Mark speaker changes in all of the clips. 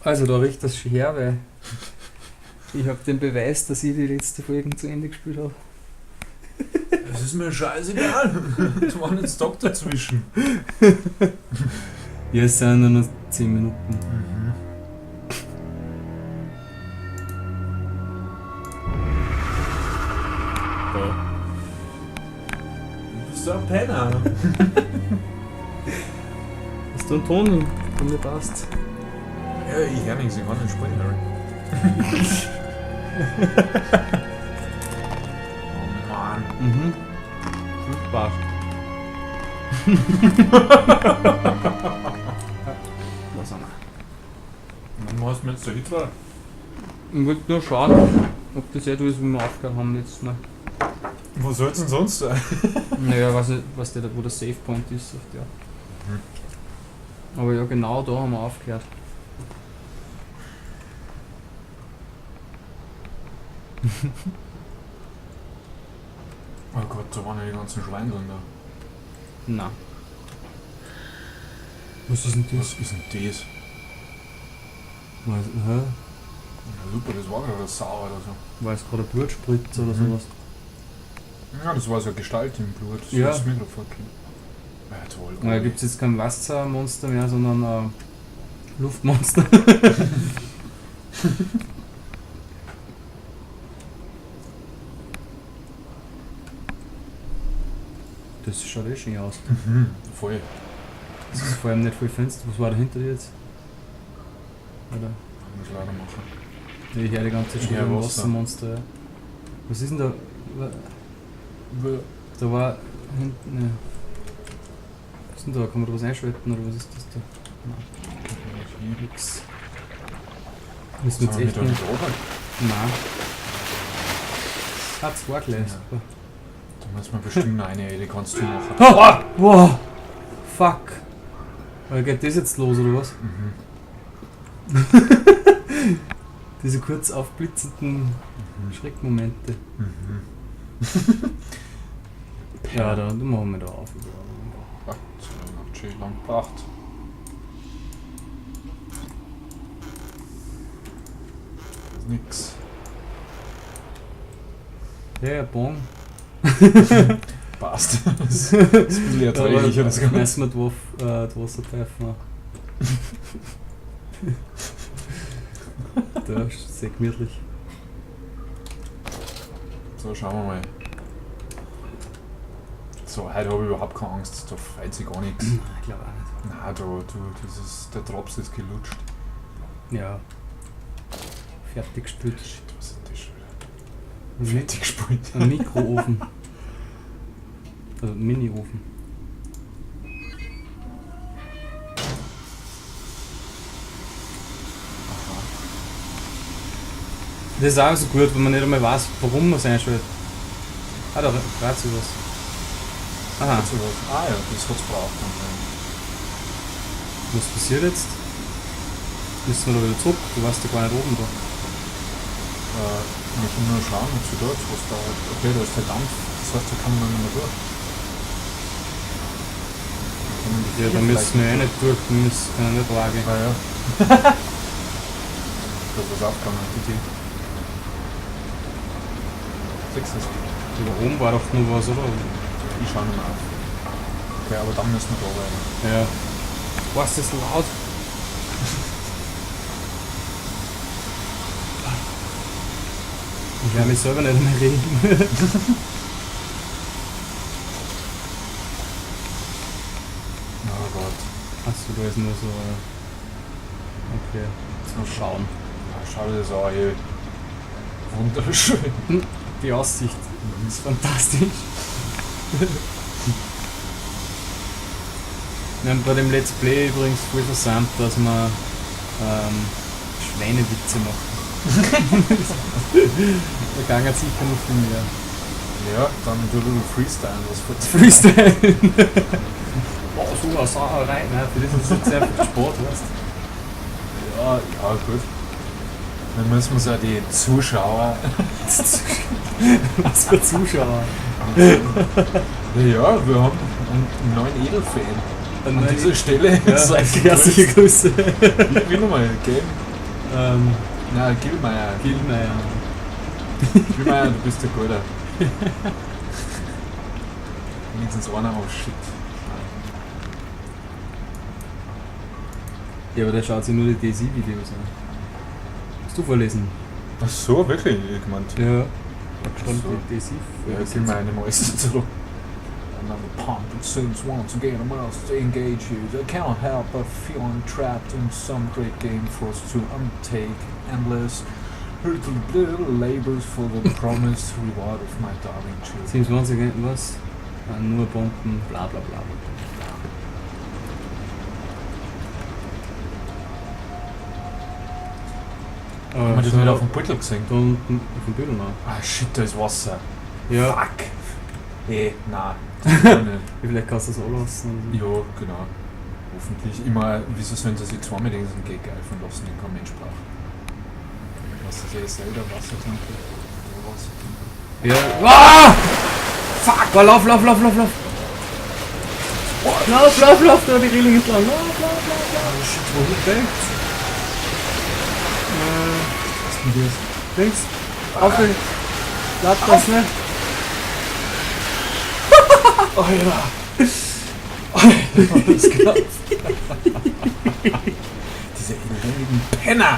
Speaker 1: Also da riecht das schon her, weil ich habe den Beweis, dass ich die letzte Folge zu Ende gespielt habe.
Speaker 2: Das ist mir scheißegal. Da war nicht Stock dazwischen.
Speaker 1: Ja, es sind nur noch 10 Minuten.
Speaker 2: Du bist so ein Penner.
Speaker 1: Hast du einen Ton, der mir passt?
Speaker 2: Ja, ich höre nichts, ich kann nicht springen, Harry. Oh Mann.
Speaker 1: Mhm. Viel Spaß. Was haben wir?
Speaker 2: Wann hast du mir jetzt der Hitler?
Speaker 1: Ich wollte nur schauen, ob das eh da ist, wie wir aufgehört haben letztes Mal.
Speaker 2: Wo soll es denn sonst sein?
Speaker 1: Naja, weiß nicht, was der, wo der Save Point ist auf der. Aber ja, genau da haben wir aufgehört.
Speaker 2: Oh Gott, da waren ja die ganzen Schweine drin da.
Speaker 1: Nein. Was ist denn
Speaker 2: Was ist denn das?
Speaker 1: Was, hä?
Speaker 2: Ja, super, das war gerade sauer oder so.
Speaker 1: War es gerade ein Blutspritz oder sowas?
Speaker 2: Ja, das war so eine Gestalt im Blut. Das
Speaker 1: Ja.
Speaker 2: ist mir gerade vorgekommen. Ja, toll.
Speaker 1: Da gibt es jetzt kein Wassermonster mehr, sondern ein Luftmonster. Das schaut eh schön aus.
Speaker 2: Voll.
Speaker 1: Das ist vor allem nicht voll Fenster. Was war da hinter dir jetzt? Oder?
Speaker 2: Ich muss leider machen.
Speaker 1: Ich höre die ganze Zeit schon
Speaker 2: Ja,
Speaker 1: ein
Speaker 2: Wasser.
Speaker 1: Wassermonster. Ja. Was ist denn da? Da war hinten. Ne. Was ist denn da? Kann man da was einschalten oder was ist das da? Nein, nix. Müssen wir jetzt echt nicht. Nein. Ah, zwei gleich.
Speaker 2: Ja.
Speaker 1: Super.
Speaker 2: Da muss man bestimmt noch eine, die kannst du machen.
Speaker 1: Ah! Wow! Fuck! Geht das jetzt los oder was? Diese kurz aufblitzenden Schreckmomente. Ja, da machen wir da auf.
Speaker 2: Ach, das hat schön lang gebracht. Nix.
Speaker 1: Ja, Bon.
Speaker 2: Passt. Das ist ein bisschen erträglicher, das Ganze.
Speaker 1: Messen wir die Wasserpfeifen an. Da ist sehr gemütlich.
Speaker 2: So, schauen wir mal. So, heute habe ich überhaupt keine Angst, da freut sich gar nichts.
Speaker 1: Nein, ich glaube auch nicht.
Speaker 2: Nein, der Drops ist gelutscht.
Speaker 1: Ja. Fertig gespült.
Speaker 2: Shit, was ist denn das schon wieder?
Speaker 1: Ein
Speaker 2: Fertig gespielt.
Speaker 1: Ein Mikroofen. Also ein Mini-Ofen. Das ist auch so gut, wenn man nicht einmal weiß, warum man es einschaltet. Ah, da dreht sich was. Aha,
Speaker 2: So was. Ah ja, das hat es braucht.
Speaker 1: was passiert jetzt? Müssen wir da wieder zurück? Du warst ja gar nicht oben da.
Speaker 2: Wir können nur schauen, ob sie dort was da. Okay, da ist der Dampf, das heißt, da kann man nicht mehr durch.
Speaker 1: Ja, da müssen wir eh nicht durch, wir müssen nicht wagen.
Speaker 2: Ah ja. Da ist was aufgegangen.
Speaker 1: Okay.
Speaker 2: Siehst du das?
Speaker 1: Da oben war doch nur was, oder?
Speaker 2: Ich schaue nicht mehr auf. Okay, aber dann müssen wir da weiter.
Speaker 1: Ja. Was ist das laut? Ich werde mich selber nicht mehr reden.
Speaker 2: Oh Gott.
Speaker 1: Achso, da ist nur so. Okay.
Speaker 2: So
Speaker 1: Schauen.
Speaker 2: Ja, schau dir das an, ey. Wunderschön.
Speaker 1: Die Aussicht ist fantastisch. Wir haben bei dem Let's Play übrigens voll versandt, dass wir Schweinewitze machen. Da gehen sicher noch viel mehr.
Speaker 2: Ja, dann du Freestyle, was für
Speaker 1: Freestyle! Boah, so eine Sauerei, ne? Für das ist jetzt einfach Sport, weißt du?
Speaker 2: Ja, ja, gut. Dann müssen wir ja die Zuschauer.
Speaker 1: Was für Zuschauer!
Speaker 2: Ja, wir haben einen neuen Edelfan. An dieser Stelle
Speaker 1: Ja,
Speaker 2: seid ihr
Speaker 1: herzliche Grüße!
Speaker 2: grüßt. Wie nochmal, gell? Na, Gilmeier.
Speaker 1: Gilmeier.
Speaker 2: Gilmeier, du bist der Guter. Wenigstens einer, oh shit.
Speaker 1: Ja, aber der schaut sich nur die DSI-Videos an. Hast du vorlesen?
Speaker 2: Ach so, wirklich? Ich gemeint.
Speaker 1: Ja.
Speaker 2: Ach so.
Speaker 1: Die DSI.
Speaker 2: Ja, Gilmeier nicht mehr ist so. Another pump, it seems once again I must engage you. I cannot help but feeling trapped in some great game for us to undertake endless little labors for the promised reward of my darling children.
Speaker 1: 27, was? Ah, nur Bomben, bla bla bla.
Speaker 2: Haben wir das nicht auf dem Beutel gesehen?
Speaker 1: Da unten auf dem Bildel noch.
Speaker 2: Ah shit, da ist Wasser.
Speaker 1: Ja.
Speaker 2: Fuck. Nein. Das kann ich nicht.
Speaker 1: Vielleicht kannst du es auch lassen.
Speaker 2: Ja, genau. Hoffentlich. Immer, wieso sollen sie sich zweimal diesen Gag einfallen lassen, den kein Mensch braucht? Was ist das selber? Wassertanke?
Speaker 1: Ja. Ah! Fuck! Oh, lauf! Lauf, da die Reling entlang.
Speaker 2: Oh shit, wo rechts? Was ist denn das?
Speaker 1: Links. Auf den. Lass das nicht.
Speaker 2: Alter! Alter, das klappt. Diese elendigen Penner!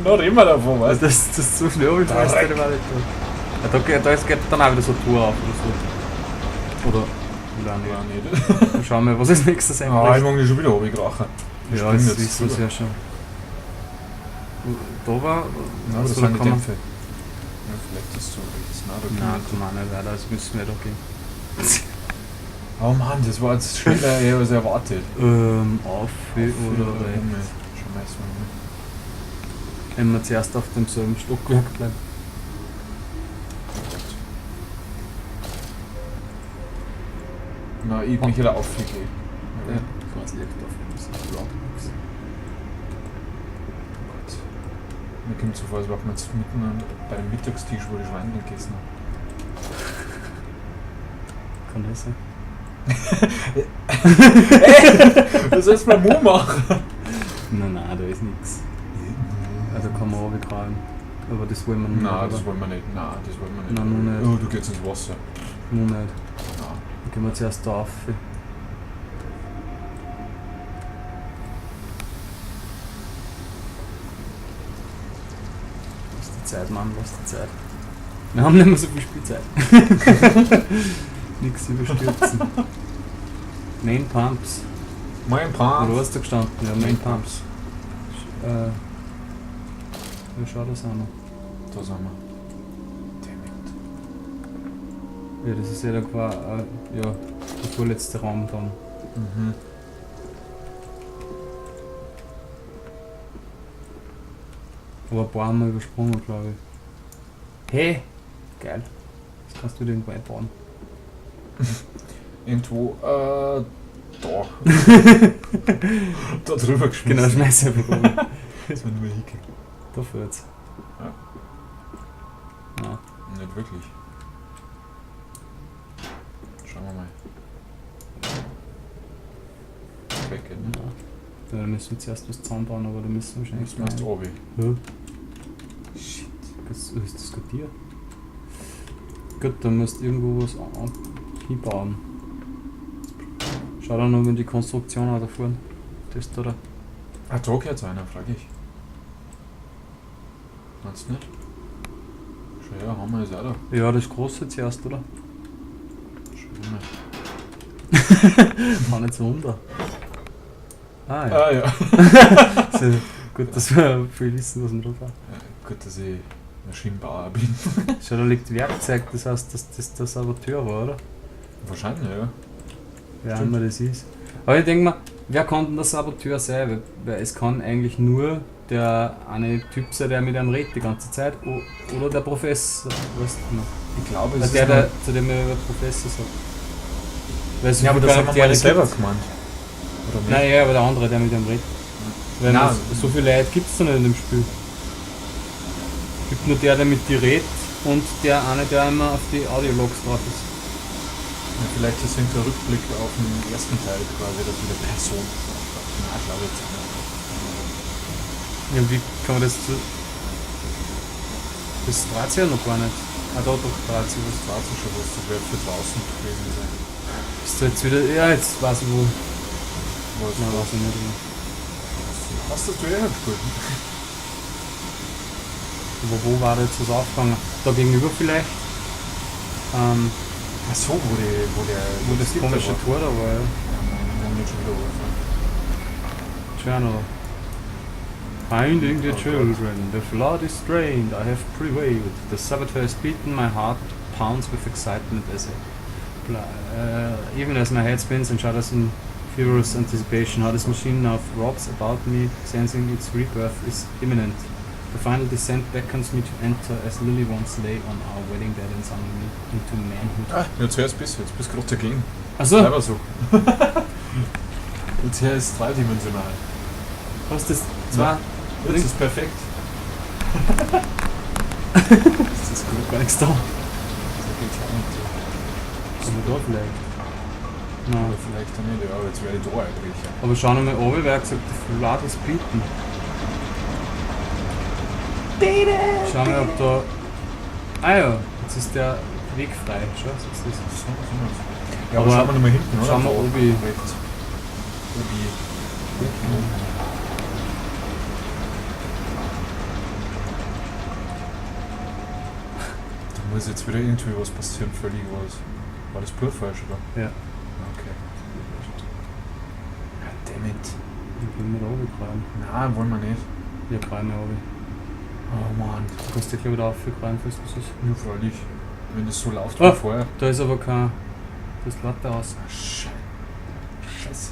Speaker 2: Noch immer davon, weißt du?
Speaker 1: Das ist so schnell, ich weiß nicht, was ich tue. Da geht dann auch wieder so Tour auf oder so. Oder nicht.
Speaker 2: Ja, nicht.
Speaker 1: Schauen wir, was ist nächstes
Speaker 2: Ah, ich mag die schon wieder runterkrachen.
Speaker 1: Ja, das ist so sehr schön. Da war.
Speaker 2: Ja, das
Speaker 1: so
Speaker 2: sind die
Speaker 1: kann man-
Speaker 2: Dämpfe. Ja, vielleicht ist es so.
Speaker 1: Nein, komm mal nicht weiter, das müssen wir doch gehen.
Speaker 2: Oh Mann, das war jetzt schneller eher als erwartet.
Speaker 1: Auf oder rechts.
Speaker 2: Schon mal so.
Speaker 1: Wenn wir zuerst auf demselben Stockwerk bleiben.
Speaker 2: Na, ich mich wieder aufgegeben.
Speaker 1: Ja, das liegt auf dem Blattbox.
Speaker 2: Gott. Mir kommt so vor, als wären wir jetzt mitten beim Mittagstisch, wo die Schweine gegessen haben.
Speaker 1: Kann das sein?
Speaker 2: Was sollst du beim Mu machen?
Speaker 1: Nein, da ist nichts. Also kann man runterkragen. Aber das wollen wir nicht.
Speaker 2: Nein, das wollen wir nicht. Nein, das wollen wir nicht.
Speaker 1: Nein, nur nicht.
Speaker 2: Oh, du gehst ins Wasser.
Speaker 1: Nur nicht.
Speaker 2: Nein.
Speaker 1: Dann gehen wir zuerst da rauf. Lass die Zeit, Mann, lass die Zeit. Wir haben nicht mehr so viel Spielzeit. Nichts überstürzen. Main Pumps.
Speaker 2: Mein Paar.
Speaker 1: Oder hast du gestanden? Ja, Main Pumps. Wie schaut das an?
Speaker 2: Da sind wir. Damn it.
Speaker 1: Ja, das ist ja dann quasi ja, der vorletzte Raum dann.
Speaker 2: Mhm.
Speaker 1: Aber ein paar haben wir übersprungen, glaube ich. Hey! Geil. Das kannst du dir irgendwo einbauen.
Speaker 2: Irgendwo, da. Da drüber geschmissen.
Speaker 1: Genau, schmeiß einfach rum.
Speaker 2: Das war nur Hicke.
Speaker 1: Da führt's.
Speaker 2: Ja.
Speaker 1: Ja.
Speaker 2: Nicht wirklich. Schauen wir mal. Weg, ne?
Speaker 1: Ja, dann müssen wir zuerst was zusammenbauen, aber da müssen wir wahrscheinlich.
Speaker 2: Das machst du obi.
Speaker 1: Ja. Shit, ist das gerade dir? Gut, dann musst du irgendwo was hinbauen. Schau dann noch in die Konstruktion auch da vorne. Das da.
Speaker 2: Ah, da gehört einer, frag ich. Meinst du nicht? Schau her, haben wir es auch da.
Speaker 1: Ja, das große zuerst, oder?
Speaker 2: Schau mal.
Speaker 1: War nicht so runter. Ah ja.
Speaker 2: Ah ja.
Speaker 1: So, gut, dass wir viel wissen, was wir drauf haben.
Speaker 2: Ja, gut, dass ich Maschinenbauer bin.
Speaker 1: Schau, da liegt Werkzeug, das heißt, dass das der Saboteur war, oder?
Speaker 2: Wahrscheinlich, ja.
Speaker 1: Wer
Speaker 2: Stimmt.
Speaker 1: immer das ist. Aber ich denke mal, wer kann denn der Saboteur sein? Weil es kann eigentlich nur der eine Typ sein, der mit einem redet die ganze Zeit, oder der Professor, weißt du noch?
Speaker 2: Ich glaube, es
Speaker 1: Also
Speaker 2: ist
Speaker 1: der,
Speaker 2: noch-
Speaker 1: zu dem er Professor sagt. Weil so
Speaker 2: Ja, aber
Speaker 1: viele
Speaker 2: das haben wir
Speaker 1: Charaktere
Speaker 2: mal selber
Speaker 1: gibt's.
Speaker 2: gemeint. Oder nicht?
Speaker 1: Nein, ja, aber der andere, der mit dem redet. Weil
Speaker 2: Nein.
Speaker 1: so viele Leute gibt es da nicht in dem Spiel. Es gibt nur der mit dir redet und der eine, der immer auf die Audiologs drauf ist.
Speaker 2: Ja, vielleicht ist es ein Rückblick auf den ersten Teil quasi, dass wieder Person auftaucht. Na, ich glaube jetzt nicht.
Speaker 1: Ja, wie kann man das zu. Das dreht sich ja noch gar nicht. Ah, da doch dreht sich was.
Speaker 2: Das war so schon was, das wird für draußen gewesen sein.
Speaker 1: Bist du jetzt wieder. Ja, jetzt weiß ich wo.
Speaker 2: Was,
Speaker 1: Nein, weiß ich nicht. Wo.
Speaker 2: hast du ja gespielt?
Speaker 1: Aber wo war da jetzt das aufgegangen? Da gegenüber vielleicht?
Speaker 2: Ach so, wo
Speaker 1: Das komische Tor da war, ja.
Speaker 2: Ja, nicht schon wieder angefangen.
Speaker 1: Journal. Finding the children, the flood is drained, I have prevailed. The saboteur is beaten, my heart pounds with excitement as even as my head spins and shudders in furious anticipation, how this machine now throbs about me, sensing its rebirth is imminent. The final descent beckons me to enter as Lily once lay on our wedding bed and summon me into manhood.
Speaker 2: Ah, jetzt hörst du jetzt bist du gerade dagegen.
Speaker 1: Achso,
Speaker 2: Einfach so. Jetzt her ist dreidimensional.
Speaker 1: was ist das? Zwei?
Speaker 2: Jetzt ist perfekt.
Speaker 1: Das ist gut, gar nichts da.
Speaker 2: So geht's auch nicht.
Speaker 1: Aber da vielleicht. Nein.
Speaker 2: Oder vielleicht auch nicht, ja, aber jetzt werde ich da einbrechen.
Speaker 1: Aber schau noch mal oben, wer hat gesagt, die Flood ist beaten. Schau mal, ob da. Ah ja, jetzt ist der Weg frei. Schau, was ist das?
Speaker 2: Ja, aber
Speaker 1: Aber
Speaker 2: schauen wir nochmal hinten, oder?
Speaker 1: schauen wir
Speaker 2: Da
Speaker 1: Obi.
Speaker 2: rechts. Obi. Da muss jetzt wieder irgendwie was passieren, völlig was. War das pur falsch, oder?
Speaker 1: Ja.
Speaker 2: Okay. Ah, damn it.
Speaker 1: Dann können wir da oben rein.
Speaker 2: Nein, wollen wir nicht.
Speaker 1: Ja, rein oben.
Speaker 2: Oh Mann.
Speaker 1: Du kannst dich gleich wieder aufrein, falls was ist.
Speaker 2: Ja, freilich. Wenn das so läuft
Speaker 1: Ah.
Speaker 2: wie vorher.
Speaker 1: Da ist aber kein. Das Latte aus.
Speaker 2: Ah, Scheiße.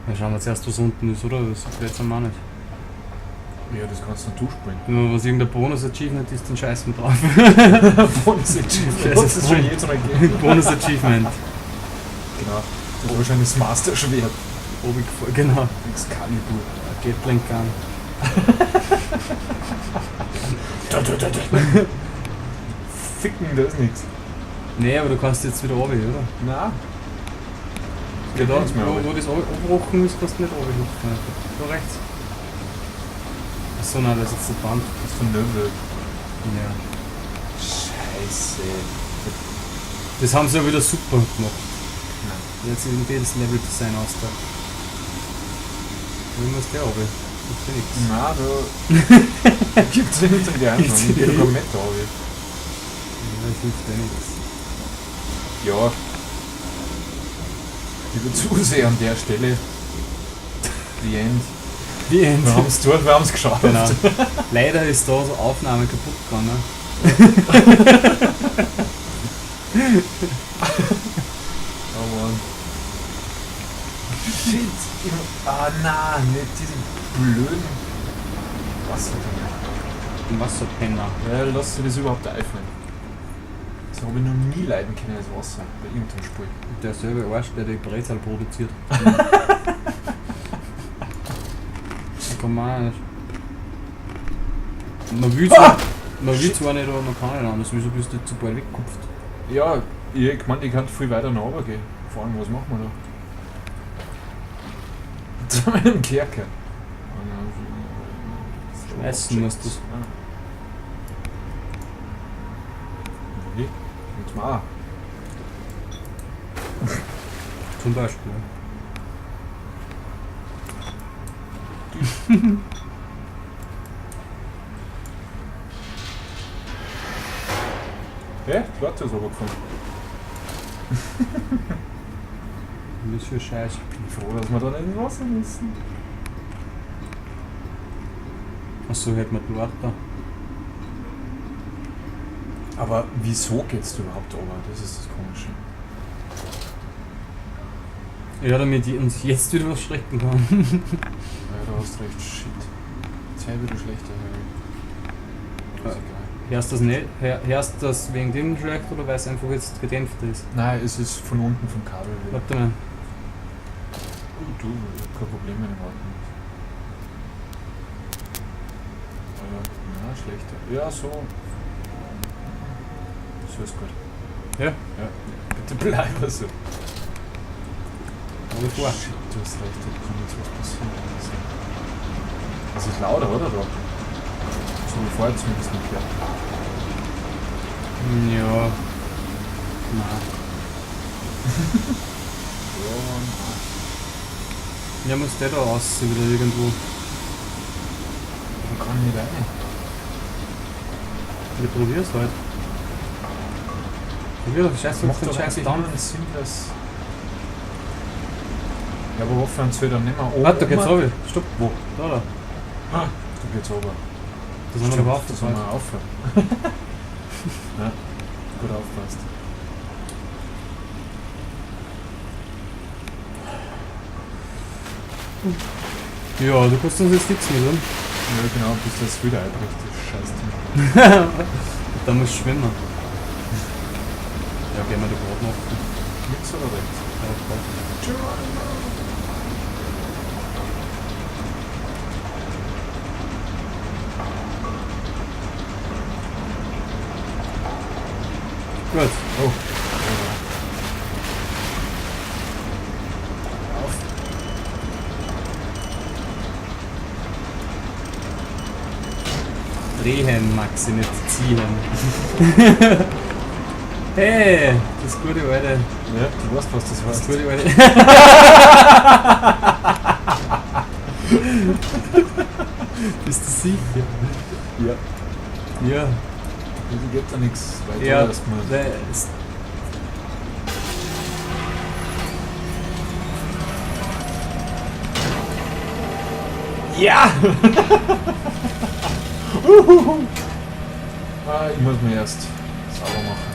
Speaker 1: Ja, schauen wir zuerst, was unten ist, oder? Das sieht jetzt einmal nicht.
Speaker 2: Ja, das kannst du dann durchspielen.
Speaker 1: Wenn was irgendein Bonus-Achievement ist, dann scheißen wir drauf.
Speaker 2: Bonus-Achievement. Das ist schon jetzt mal gegeben.
Speaker 1: Bonus-Achievement.
Speaker 2: Genau. Das ist wahrscheinlich das Master-Schwert.
Speaker 1: Obi, genau.
Speaker 2: Excalibur.
Speaker 1: Gatling Gun.
Speaker 2: Ficken, das ist nichts.
Speaker 1: Nee, aber du kannst jetzt wieder oben, oder?
Speaker 2: Nein.
Speaker 1: Ja, da,
Speaker 2: nichts mehr
Speaker 1: wo das abgebrochen ist, kannst du nicht oben hüpfen. Da rechts. Achso, nein, das ist jetzt der Band.
Speaker 2: Das ist von Nöbel.
Speaker 1: Ja.
Speaker 2: Scheiße.
Speaker 1: Das haben sie ja wieder super gemacht.
Speaker 2: Nein.
Speaker 1: Jetzt ist jedes Level-Design aus da. Wo muss der oben? Gibt's ja nichts.
Speaker 2: Nein, da gibt's ja nicht in die Hand.
Speaker 1: Gibt's
Speaker 2: Ich
Speaker 1: nicht.
Speaker 2: geh doch mit da, obi.
Speaker 1: Ja, das hilft ja nichts.
Speaker 2: Ja. Liebe Zuseher an der Stelle. The End.
Speaker 1: Die End.
Speaker 2: Wir haben's durch, wir haben's geschafft.
Speaker 1: Genau. Leider ist da so Aufnahme kaputt gegangen.
Speaker 2: Oh Mann. Shit. Ah nein, nicht diese blöden Wasserdinger.
Speaker 1: Ein Wasserpenner.
Speaker 2: Ja, lass dir das überhaupt einfallen. Das habe ich noch nie leiden können, das Wasser bei irgendeinem Spiel.
Speaker 1: Der selbe Arsch, der die Brezel produziert. Da kann man auch nicht. Man will zwar, man will zwar nicht, aber man kann nicht anders. Wieso bist du zu bald weggekupft?
Speaker 2: Ja, ich meine, ich kann viel weiter nach oben gehen. Vor allem, was machen wir da? Zu meinem Kerker.
Speaker 1: Schmeißen musst du es.
Speaker 2: Wie? Jetzt mal.
Speaker 1: Zum Beispiel.
Speaker 2: Hä? Die Leute ist aber gefunden.
Speaker 1: Was für Scheiß.
Speaker 2: Ich bin froh, dass wir da nicht ins Wasser müssen.
Speaker 1: Achso, hätte man die Warte.
Speaker 2: Aber wieso geht's da überhaupt runter? Das ist das Komische.
Speaker 1: Ja, damit ich uns jetzt wieder was schrecken kann.
Speaker 2: Ja, du hast recht, shit. Jetzt habe ich wieder schlechter, aber ist egal.
Speaker 1: Hörst du das nicht? Hörst du das wegen dem schlecht oder weil es einfach jetzt gedämpft ist?
Speaker 2: Nein, es ist von unten vom Kabel wieder.
Speaker 1: Warte mal.
Speaker 2: Du, kein Problem mit dem Warten. Na, schlechter. Ja, so. So ist gut.
Speaker 1: Ja?
Speaker 2: Ja. Bitte bleibe so.
Speaker 1: Aber vor.
Speaker 2: Shit, du hast recht, da kann jetzt was passieren. Das ist lauter, oder? Da? So wie vorher zumindest nicht gehört.
Speaker 1: Ja. Nein.
Speaker 2: Ja,
Speaker 1: Ja, muss der da raus wieder irgendwo.
Speaker 2: man kann nicht rein.
Speaker 1: Ich probier's halt. Probier doch, scheiß
Speaker 2: Das
Speaker 1: auf den scheiß
Speaker 2: dann
Speaker 1: Dampf.
Speaker 2: einen Sinn, dass... Ja, aber hoffen wir uns halt dann nicht mehr oben.
Speaker 1: Warte, da geht's runter. Stopp.
Speaker 2: Wo?
Speaker 1: Da, da.
Speaker 2: Ah, da geht's runter.
Speaker 1: Da sind wir aber
Speaker 2: Das haben
Speaker 1: aufgefallen.
Speaker 2: wir auf. Ja, gut aufpasst.
Speaker 1: Ja, du kannst uns jetzt nichts mehr tun.
Speaker 2: Ja, genau, bis das wieder einbricht, das scheiß Ding.
Speaker 1: Da musst du schwimmen. Ja, gehen wir da gerade noch.
Speaker 2: Links oder rechts?
Speaker 1: Gut.
Speaker 2: Oh. Auf.
Speaker 1: Drehen, Maxi, nicht ziehen. Hey, das gute alte.
Speaker 2: Ja, du weißt, was das
Speaker 1: Das
Speaker 2: heißt.
Speaker 1: gute alte. Bist du sicher?
Speaker 2: Ja.
Speaker 1: Ja.
Speaker 2: Also geht da nichts weiter
Speaker 1: Ja,
Speaker 2: erstmal.
Speaker 1: das-
Speaker 2: Ja! Ah, ich muss mir erst sauber machen.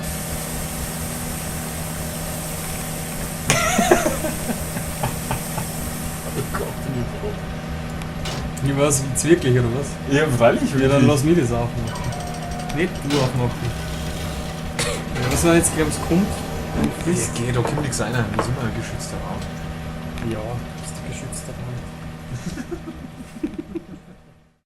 Speaker 2: Oh Gott, bin ich froh.
Speaker 1: Ich weiß jetzt wirklich, oder was?
Speaker 2: Ja, freilich.
Speaker 1: Ja, dann lass mich das aufmachen. Nicht du aufmachen. Ja, was war jetzt, glaube ich, kommt? Ein
Speaker 2: Ja,
Speaker 1: Frist.
Speaker 2: geh, da kommt nichts rein. Wir sind mal ein geschützter Raum.
Speaker 1: Ja, bist du geschützter Raum.